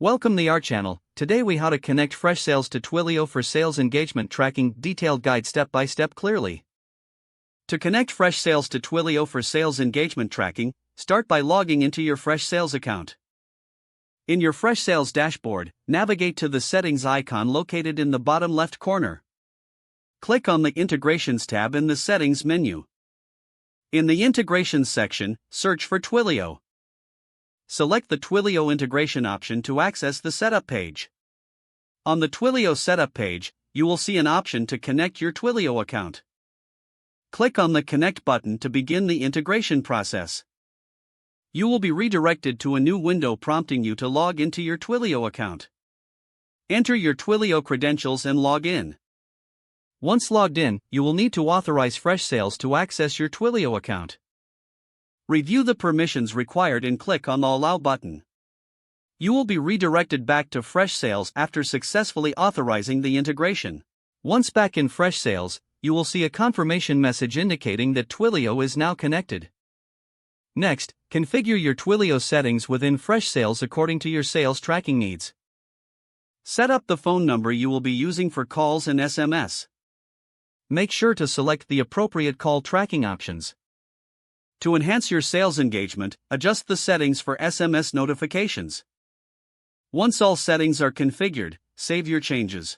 Welcome to our channel. Today we how to connect Freshsales to Twilio for sales engagement tracking, detailed guide step by step clearly. To connect Freshsales to Twilio for sales engagement tracking, start by logging into your Freshsales account. In your Freshsales dashboard, navigate to the settings icon located in the bottom left corner. Click on the Integrations tab in the settings menu. In the Integrations section, search for Twilio. Select the Twilio integration option to access the setup page. On the Twilio setup page, you will see an option to connect your Twilio account. Click on the Connect button to begin the integration process. You will be redirected to a new window prompting you to log into your Twilio account. Enter your Twilio credentials and log in. Once logged in, you will need to authorize Freshsales to access your Twilio account. Review the permissions required and click on the Allow button. You will be redirected back to Freshsales after successfully authorizing the integration. Once back in Freshsales, you will see a confirmation message indicating that Twilio is now connected. Next, configure your Twilio settings within Freshsales according to your sales tracking needs. Set up the phone number you will be using for calls and SMS. Make sure to select the appropriate call tracking options. To enhance your sales engagement, adjust the settings for SMS notifications. Once all settings are configured, save your changes.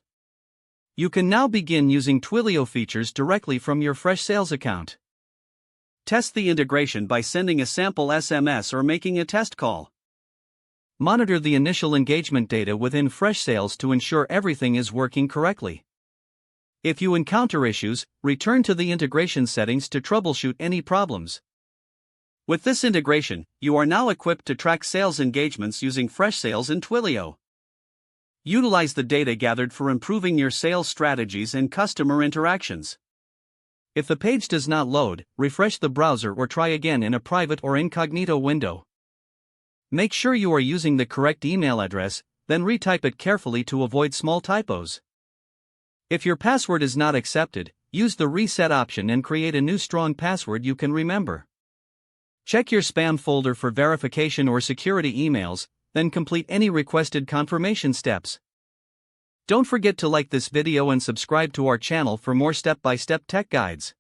You can now begin using Twilio features directly from your Freshsales account. Test the integration by sending a sample SMS or making a test call. Monitor the initial engagement data within Freshsales to ensure everything is working correctly. If you encounter issues, return to the integration settings to troubleshoot any problems. With this integration, you are now equipped to track sales engagements using Freshsales and Twilio. Utilize the data gathered for improving your sales strategies and customer interactions. If the page does not load, refresh the browser or try again in a private or incognito window. Make sure you are using the correct email address, then retype it carefully to avoid small typos. If your password is not accepted, use the reset option and create a new strong password you can remember. Check your spam folder for verification or security emails, then complete any requested confirmation steps. Don't forget to like this video and subscribe to our channel for more step-by-step tech guides.